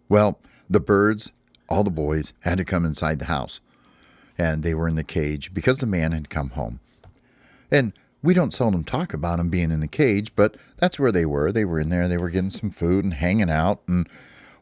Well, the birds, all the boys, had to come inside the house. And they were in the cage because the man had come home. And we don't seldom talk about them being in the cage, but that's where they were. They were in there. They were getting some food and hanging out and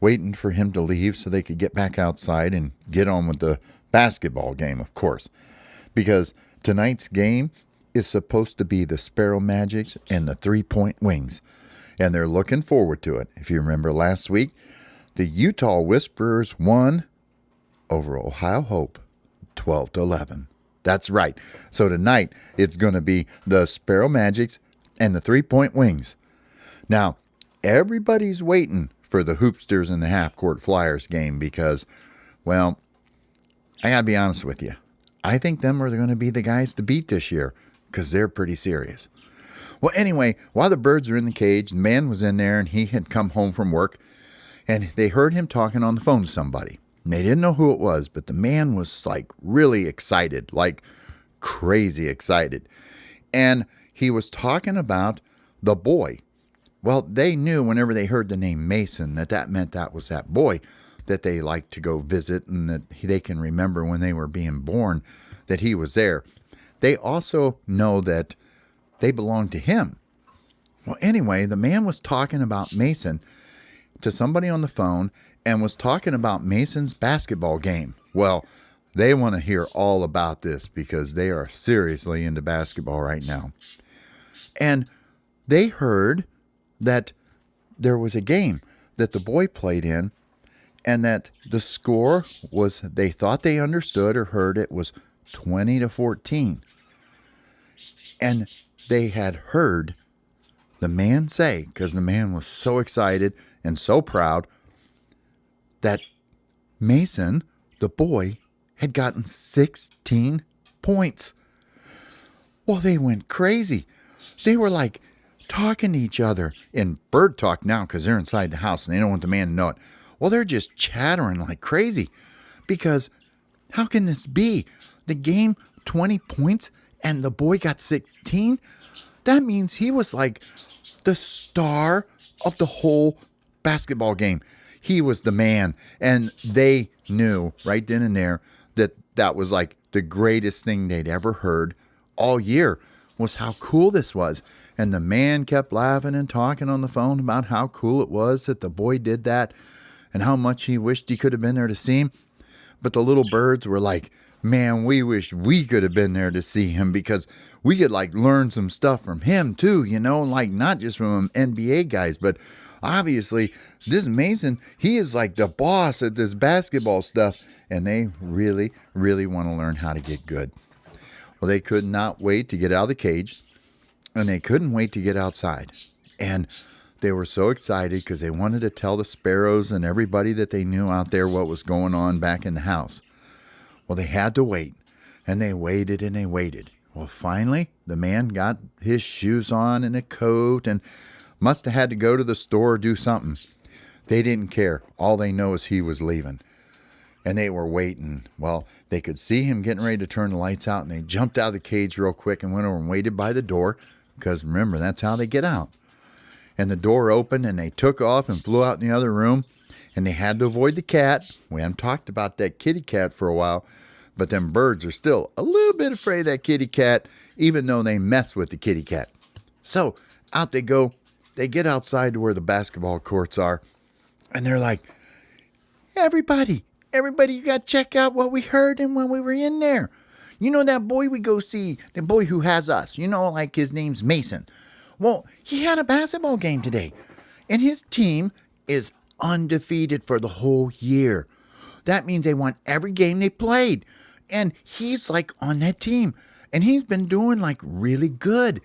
waiting for him to leave so they could get back outside and get on with the basketball game, of course. Because tonight's game is supposed to be the Sparrow Magics and the 3-Point Wings. And they're looking forward to it. If you remember last week, the Utah Whisperers won over Ohio Hope 12-11. That's right. So tonight, it's going to be the Sparrow Magics and the 3-Point Wings. Now, everybody's waiting for the Hoopsters and the Half-Court Flyers game because, well, I got to be honest with you. I think them are going to be the guys to beat this year because they're pretty serious. Well, anyway, while the birds were in the cage, the man was in there and he had come home from work and they heard him talking on the phone to somebody. And they didn't know who it was, but the man was like really excited, like crazy excited. And he was talking about the boy. Well, they knew whenever they heard the name Mason that meant that was that boy that they liked to go visit and that they can remember when they were being born that he was there. They also know that they belong to him. Well, anyway, the man was talking about Mason to somebody on the phone and was talking about Mason's basketball game. Well, they want to hear all about this because they are seriously into basketball right now. And they heard that there was a game that the boy played in and that the score was, they thought they understood or heard it was 20-14. And they had heard the man say, because the man was so excited and so proud, that Mason, the boy, had gotten 16 points. Well, they went crazy. They were like talking to each other in bird talk now because they're inside the house and they don't want the man to know it. Well, they're just chattering like crazy because how can this be? The game, 20 points, and the boy got 16? That means he was like the star of the whole basketball game. He was the man, and they knew right then and there that that was like the greatest thing they'd ever heard all year was how cool this was. And the man kept laughing and talking on the phone about how cool it was that the boy did that and how much he wished he could have been there to see him. But the little birds were like, man, we wish we could have been there to see him because we could like learn some stuff from him too, you know, like not just from NBA guys, but obviously this Mason, he is like the boss at this basketball stuff and they really, really want to learn how to get good. Well, they could not wait to get out of the cage and they couldn't wait to get outside. And they were so excited because they wanted to tell the sparrows and everybody that they knew out there what was going on back in the house. Well, they had to wait, and they waited and they waited. Well, finally, the man got his shoes on and a coat and must have had to go to the store or do something. They didn't care. All they know is he was leaving. And they were waiting. Well, they could see him getting ready to turn the lights out, and they jumped out of the cage real quick and went over and waited by the door because, remember, that's how they get out. And the door opened, and they took off and flew out in the other room. And they had to avoid the cat. We haven't talked about that kitty cat for a while. But them birds are still a little bit afraid of that kitty cat, even though they mess with the kitty cat. So out they go. They get outside to where the basketball courts are. And they're like, everybody, you got to check out what we heard and when we were in there. You know that boy we go see, the boy who has us, you know, like his name's Mason. Well, he had a basketball game today, and his team is undefeated for the whole year. That means they won every game they played, and he's like on that team, and he's been doing like really good.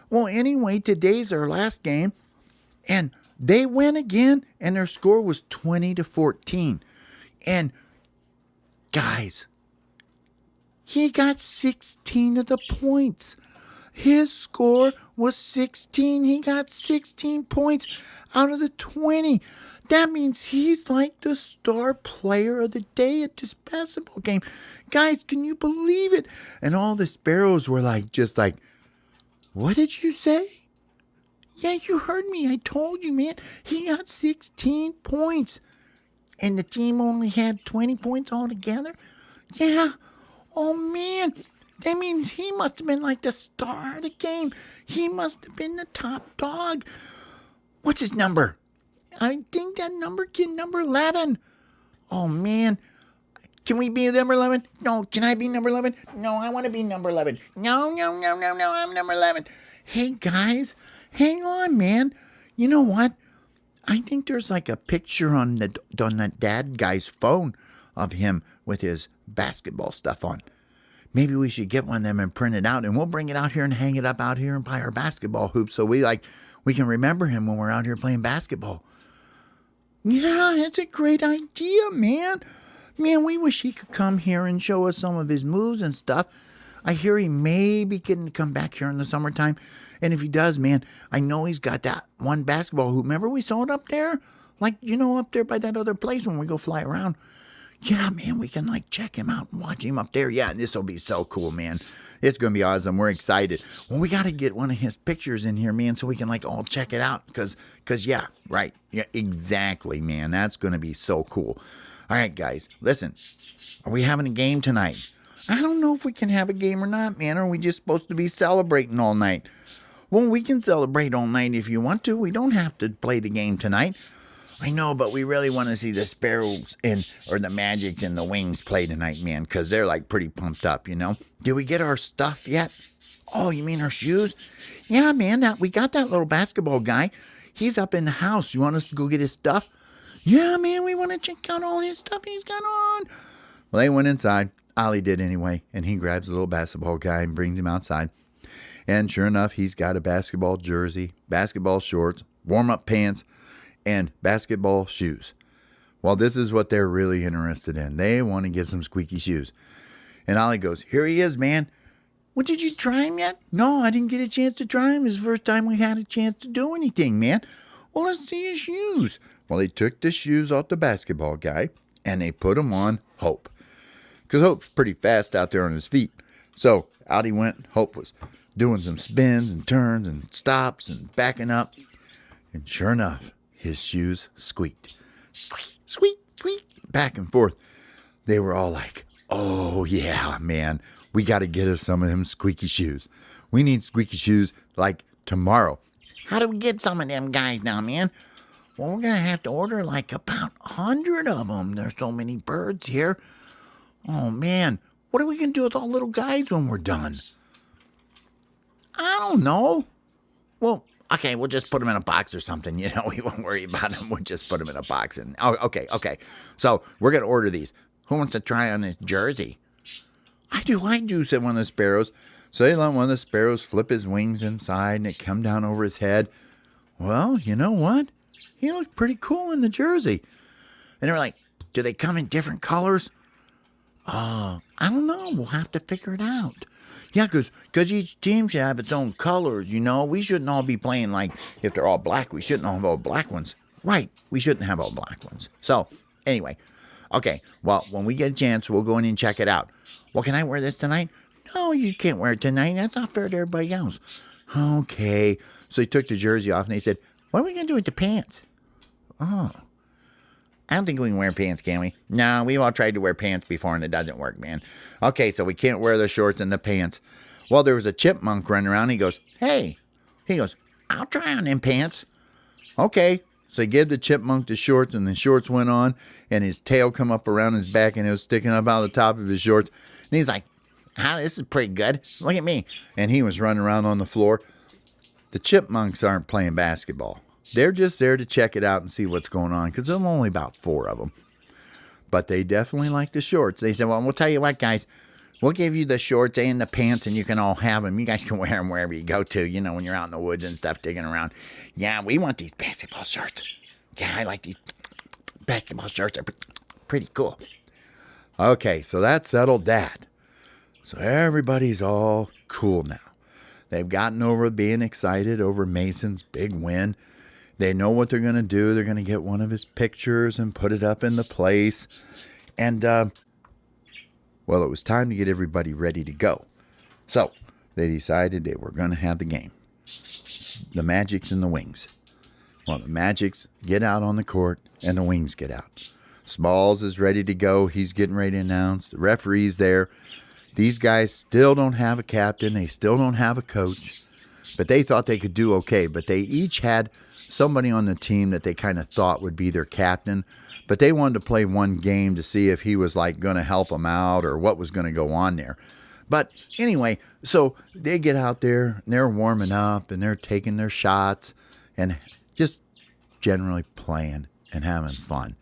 Well, anyway, today's their last game, and they win again, and their score was 20-14. And guys, he got 16 of the points. His score was 16. He got 16 points out of the 20. That means he's like the star player of the day at this basketball game. Guys, can you believe it? And all the sparrows were like, just like, what did you say? Yeah, you heard me. I told you, man. He got 16 points. And the team only had 20 points altogether? Yeah. Oh, man. That means he must have been like the star of the game. He must have been the top dog. What's his number? I think that number 11. Oh, man. Can we be number 11? No, can I be number 11? No, I want to be number 11. No, I'm number 11. Hey, guys, hang on, man. You know what? I think there's like a picture on that dad guy's phone of him with his basketball stuff on. Maybe we should get one of them and print it out, and we'll bring it out here and hang it up out here and buy our basketball hoops so we can remember him when we're out here playing basketball. Yeah, that's a great idea, man. Man, we wish he could come here and show us some of his moves and stuff. I hear he may be getting to come back here in the summertime. And if he does, man, I know he's got that one basketball hoop. Remember we saw it up there? Like, up there by that other place when we go fly around. Yeah, man, we can check him out and watch him up there. Yeah, this will be so cool, man. It's going to be awesome. We're excited. Well, we got to get one of his pictures in here, man, so we can all check it out. Because yeah, right. Yeah, exactly, man. That's going to be so cool. All right, guys, listen. Are we having a game tonight? I don't know if we can have a game or not, man. Are we just supposed to be celebrating all night? Well, we can celebrate all night if you want to. We don't have to play the game tonight. I know, but we really want to see the Sparrows or the Magics and the Wings play tonight, man, because they're pretty pumped up, Did we get our stuff yet? Oh, you mean our shoes? Yeah, man, we got that little basketball guy. He's up in the house. You want us to go get his stuff? Yeah, man, we want to check out all his stuff he's got on. Well, they went inside. Ollie did anyway, and he grabs the little basketball guy and brings him outside. And sure enough, he's got a basketball jersey, basketball shorts, warm-up pants, and basketball shoes. Well, this is what they're really interested in. They want to get some squeaky shoes. And Ollie goes, here he is, man. Well, did you try him yet? No, I didn't get a chance to try him. It's the first time we had a chance to do anything, man. Well, let's see his shoes. Well, they took the shoes off the basketball guy, and they put them on Hope. Because Hope's pretty fast out there on his feet. So out he went. Hope was doing some spins and turns and stops and backing up. And sure enough, his shoes squeaked. Squeak, squeak, squeak, back and forth. They were all like, oh, yeah, man, we got to get us some of them squeaky shoes. We need squeaky shoes tomorrow. How do we get some of them guys now, man? Well, we're going to have to order about 100 of them. There's so many birds here. Oh, man, what are we going to do with all little guys when we're done? I don't know. Well, okay, we'll just put them in a box or something. We won't worry about them. We'll just put them in a box. Okay. So we're going to order these. Who wants to try on this jersey? I do, said one of the sparrows. So they let one of the sparrows flip his wings inside and it come down over his head. Well, you know what? He looked pretty cool in the jersey. And they were like, do they come in different colors? I don't know. We'll have to figure it out. Yeah, because each team should have its own colors, We shouldn't all be playing if they're all black, we shouldn't all have all black ones. Right, we shouldn't have all black ones. So, anyway, okay, well, when we get a chance, we'll go in and check it out. Well, can I wear this tonight? No, you can't wear it tonight. That's not fair to everybody else. Okay, so they took the jersey off and they said, what are we going to do with the pants? Oh, I don't think we can wear pants, can we? No, we've all tried to wear pants before and it doesn't work, man. Okay, so we can't wear the shorts and the pants. Well, there was a chipmunk running around. He goes, hey. He goes, I'll try on them pants. Okay, so he gave the chipmunk the shorts and the shorts went on and his tail come up around his back and it was sticking up out of the top of his shorts. And he's like, this is pretty good. Look at me. And he was running around on the floor. The chipmunks aren't playing basketball. They're just there to check it out and see what's going on because there's only about 4 of them. But they definitely like the shorts. They said, well, we'll tell you what, guys. We'll give you the shorts and the pants and you can all have them. You guys can wear them wherever you go to, when you're out in the woods and stuff digging around. Yeah, we want these basketball shorts. Yeah, I like these basketball shorts. They're pretty cool. Okay, so that settled that. So everybody's all cool now. They've gotten over being excited over Mason's big win. They know what they're going to do. They're going to get one of his pictures and put it up in the place. And, well, it was time to get everybody ready to go. So they decided they were going to have the game. The Magics and the Wings. Well, the Magics get out on the court and the Wings get out. Smalls is ready to go. He's getting ready to announce. The referee's there. These guys still don't have a captain. They still don't have a coach. But they thought they could do okay. But they each had somebody on the team that they kind of thought would be their captain. But they wanted to play one game to see if he was like going to help them out or what was going to go on there. But anyway, so they get out there and they're warming up and they're taking their shots and just generally playing and having fun.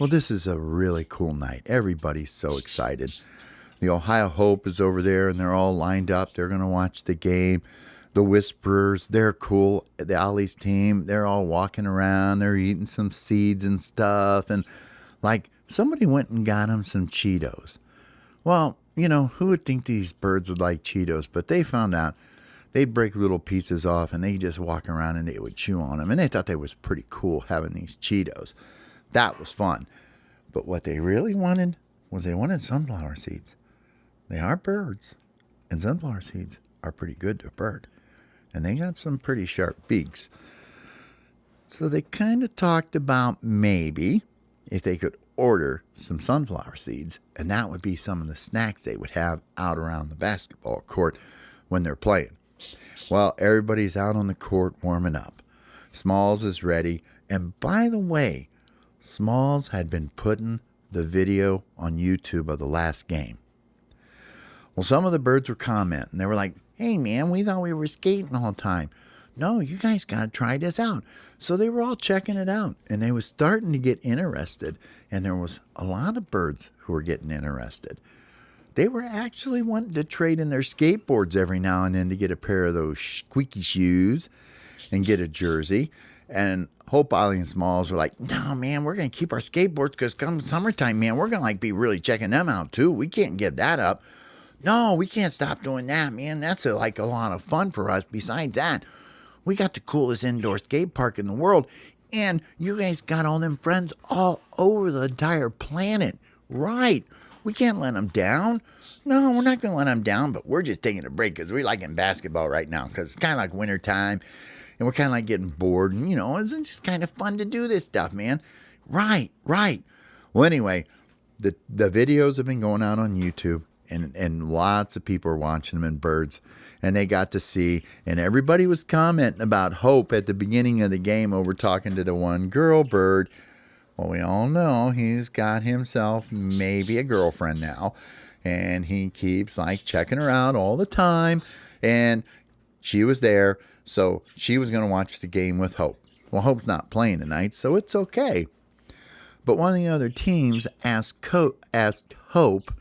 Well, this is a really cool night. Everybody's so excited. The Ohio Hope is over there and they're all lined up. They're going to watch the game. The Whisperers, they're cool. The Ollie's team, they're all walking around. They're eating some seeds and stuff. And like somebody went and got them some Cheetos. Well, you know, who would think these birds would like Cheetos? But they found out they'd break little pieces off and they'd just walk around and they would chew on them. And they thought they was pretty cool having these Cheetos. That was fun. But what they really wanted was they wanted sunflower seeds. They are birds. And sunflower seeds are pretty good to a bird. And they got some pretty sharp beaks. So they kind of talked about maybe if they could order some sunflower seeds, and that would be some of the snacks they would have out around the basketball court when they're playing. Well, everybody's out on the court warming up. Smalls is ready. And by the way, Smalls had been putting the video on YouTube of the last game. Well, some of the birds were commenting. They were like, hey, man, we thought we were skating all the time. No, you guys got to try this out. So they were all checking it out, and they was starting to get interested, and there was a lot of birds who were getting interested. They were actually wanting to trade in their skateboards every now and then to get a pair of those squeaky shoes and get a jersey. And Hope, Ollie, and Smalls were like, no, man, we're going to keep our skateboards because come summertime, man, we're going to like be really checking them out too. We can't give that up. No, we can't stop doing that, man. That's like a lot of fun for us. Besides that, we got the coolest indoor skate park in the world, and you guys got all them friends all over the entire planet. Right. We can't let them down. No, we're not going to let them down, but we're just taking a break because we like in basketball right now because it's kind of like wintertime, and we're kind of like getting bored, and, you know, it's just kind of fun to do this stuff, man. Right. Well, anyway, the videos have been going out on YouTube. And lots of people are watching them, and birds, and they got to see, and everybody was commenting about Hope at the beginning of the game over talking to the one girl bird. Well, we all know he's got himself maybe a girlfriend now, and he keeps like checking her out all the time, and she was there, so she was going to watch the game with Hope. Well, Hope's not playing tonight, so it's okay. But one of the other teams asked Hope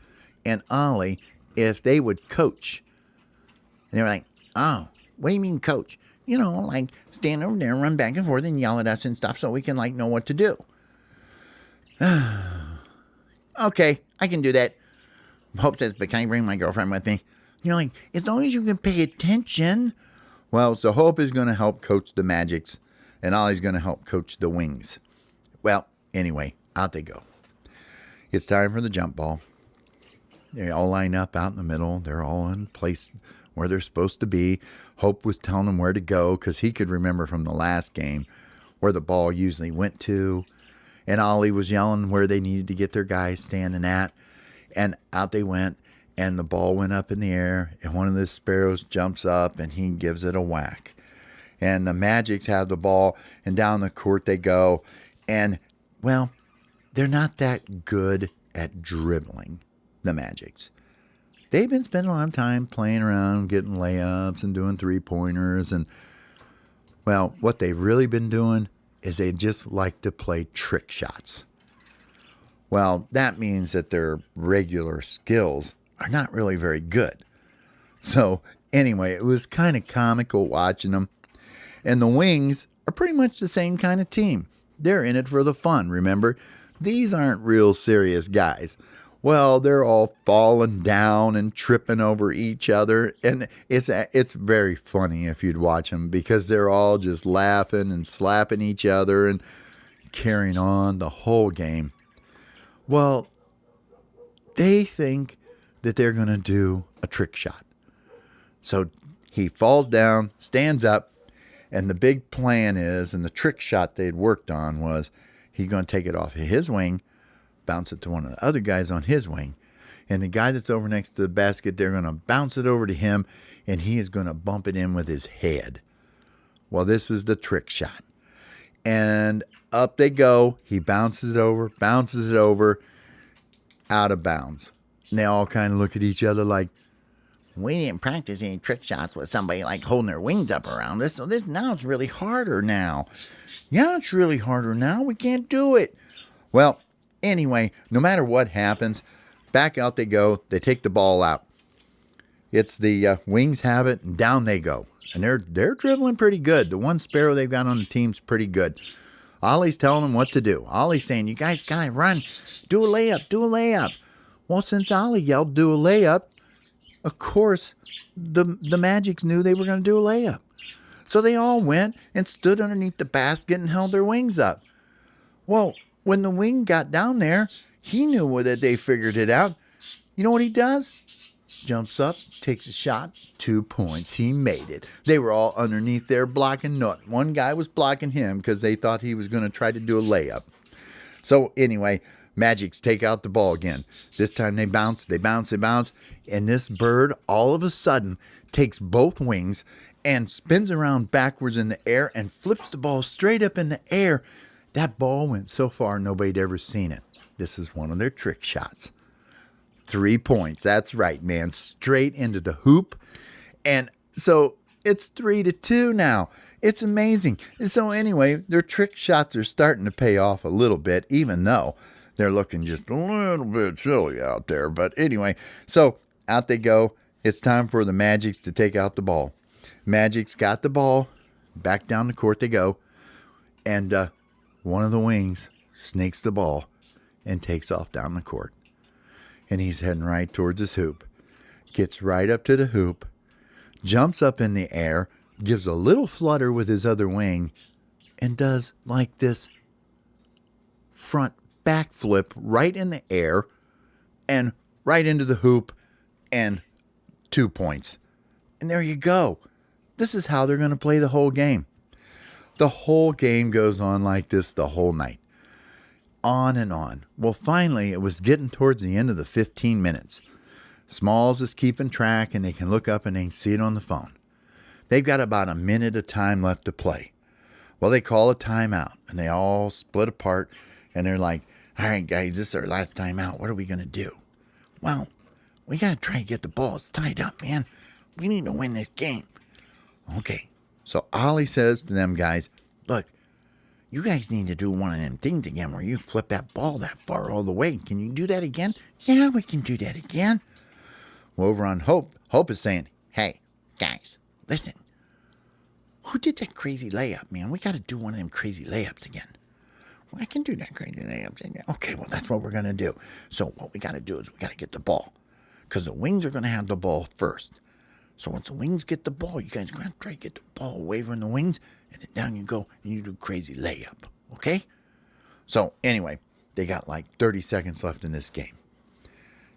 and Ollie if they would coach. And they were like, oh, what do you mean coach? You know, like stand over there and run back and forth and yell at us and stuff so we can like know what to do. Okay, I can do that. Hope says, but can I bring my girlfriend with me? You're like, as long as you can pay attention. Well, so Hope is going to help coach the Magics and Ollie's going to help coach the Wings. Well, anyway, out they go. It's time for the jump ball. They all line up out in the middle. They're all in place where they're supposed to be. Hope was telling them where to go because he could remember from the last game where the ball usually went to. And Ollie was yelling where they needed to get their guys standing at. And out they went, and the ball went up in the air, and one of the sparrows jumps up, and he gives it a whack. And the Magics have the ball, and down the court they go. And, well, they're not that good at dribbling. The Magics. They've been spending a lot of time playing around, getting layups and doing three-pointers. And, well, what they've really been doing is they just like to play trick shots. Well, that means that their regular skills are not really very good. So, anyway, it was kind of comical watching them. And the Wings are pretty much the same kind of team. They're in it for the fun, remember? These aren't real serious guys. Well, they're all falling down and tripping over each other. And it's very funny if you'd watch them because they're all just laughing and slapping each other and carrying on the whole game. Well, they think that they're going to do a trick shot. So he falls down, stands up, and the big plan is, and the trick shot they'd worked on was He's going to take it off of his wing, bounce it to one of the other guys on his wing. And the guy that's over next to the basket, they're going to bounce it over to him, and he is going to bump it in with his head. Well, this is the trick shot. And up they go. He bounces it over, out of bounds. And they all kind of look at each other like, we didn't practice any trick shots with somebody like holding their wings up around us. So now it's really harder now. Yeah, it's really harder now. We can't do it. Well, anyway, no matter what happens, back out they go. They take the ball out. It's the Wings have it, and down they go. And they're dribbling pretty good. The one Sparrow they've got on the team's pretty good. Ollie's telling them what to do. Ollie's saying, you guys got to run. Do a layup. Well, since Ollie yelled, do a layup, of course, the Magics knew they were going to do a layup. So they all went and stood underneath the basket and held their wings up. Well, when the wing got down there, he knew that they figured it out. You know what he does? Jumps up, takes a shot, 2 points. He made it. They were all underneath there blocking Nut. One guy was blocking him because they thought he was going to try to do a layup. So anyway, Magics take out the ball again. This time they bounce. And this bird all of a sudden takes both wings and spins around backwards in the air and flips the ball straight up in the air. That ball went so far nobody'd ever seen it. This is one of their trick shots. 3 points. That's right, man. Straight into the hoop. And so it's 3-2 now. It's amazing. And so anyway, their trick shots are starting to pay off a little bit, even though they're looking just a little bit silly out there. But anyway, so out they go. It's time for the Magics to take out the ball. Magics got the ball. Back down the court they go. And one of the Wings snakes the ball and takes off down the court. And he's heading right towards his hoop. Gets right up to the hoop. Jumps up in the air. Gives a little flutter with his other wing. And does like this front backflip right in the air and right into the hoop, and 2 points. And there you go. This is how they're going to play the whole game. The whole game goes on like this the whole night. On and on. Well, finally, it was getting towards the end of the 15 minutes. Smalls is keeping track, and they can look up and they can see it on the phone. They've got about a minute of time left to play. Well, they call a timeout, and they all split apart, and they're like, all right, guys, this is our last time out. What are we going to do? Well, we got to try to get the ball. It's tied up, man. We need to win this game. Okay. So Ollie says to them guys, look, you guys need to do one of them things again where you flip that ball that far all the way. Can you do that again? Yeah, we can do that again. Well, over on Hope is saying, hey, guys, listen. Who did that crazy layup, man? We got to do one of them crazy layups again. I can do that crazy layup. Okay, well, that's what we're going to do. So what we got to do is we got to get the ball. Because the Wings are going to have the ball first. So once the Wings get the ball, you guys are going to try to get the ball away from the Wings. And then down you go and you do crazy layup. Okay? So anyway, they got like 30 seconds left in this game.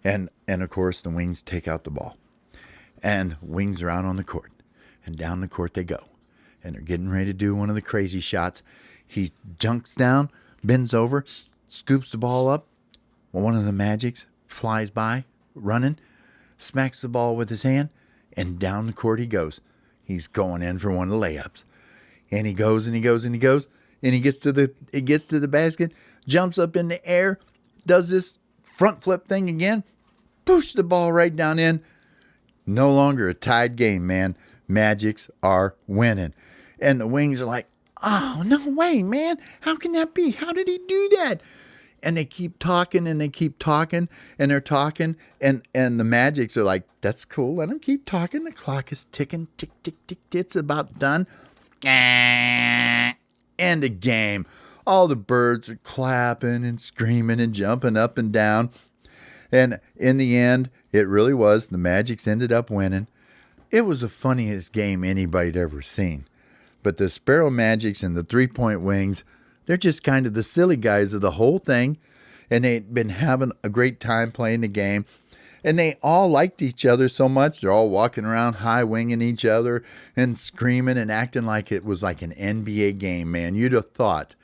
And of course, the Wings take out the ball. And Wings are out on the court. And down the court they go. And they're getting ready to do one of the crazy shots. He junks down, bends over, scoops the ball up. Well, one of the Magics flies by, running, smacks the ball with his hand, and down the court he goes. He's going in for one of the layups. And he goes and he goes and he goes. And he gets to the basket, jumps up in the air, does this front flip thing again, push the ball right down in. No longer a tied game, man. Magics are winning. And the Wings are like, oh, no way, man. How can that be? How did he do that? And they keep talking and they keep talking and they're talking. And the Magics are like, that's cool. Let them keep talking. The clock is ticking. Tick, tick, tick. It's about done. End of game. All the birds are clapping and screaming and jumping up and down. And in the end, it really was. The Magics ended up winning. It was the funniest game anybody'd ever seen. But the Sparrow Magics and the 3-point Wings, they're just kind of the silly guys of the whole thing. And they'd been having a great time playing the game. And they all liked each other so much. They're all walking around high-winging each other and screaming and acting like it was like an NBA game, man. You'd have thought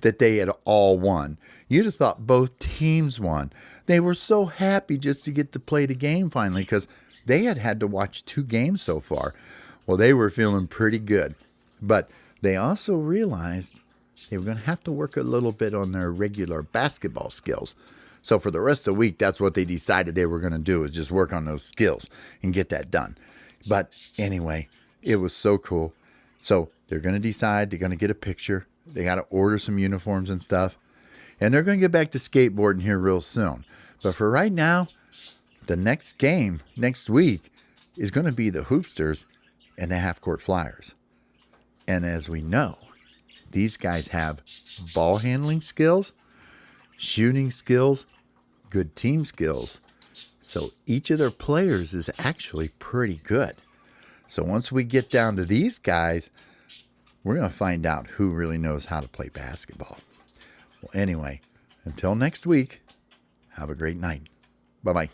that they had all won. You'd have thought both teams won. They were so happy just to get to play the game finally because they had had to watch 2 games so far. Well, they were feeling pretty good. But they also realized they were going to have to work a little bit on their regular basketball skills. So for the rest of the week, that's what they decided they were going to do, is just work on those skills and get that done. But anyway, it was so cool. So they're going to decide, they're going to get a picture. They got to order some uniforms and stuff. And they're going to get back to skateboarding here real soon. But for right now, the next game next week is going to be the Hoopsters and the Half Court Flyers. And as we know, these guys have ball handling skills, shooting skills, good team skills. So each of their players is actually pretty good. So once we get down to these guys, we're going to find out who really knows how to play basketball. Well, anyway, until next week, have a great night. Bye-bye.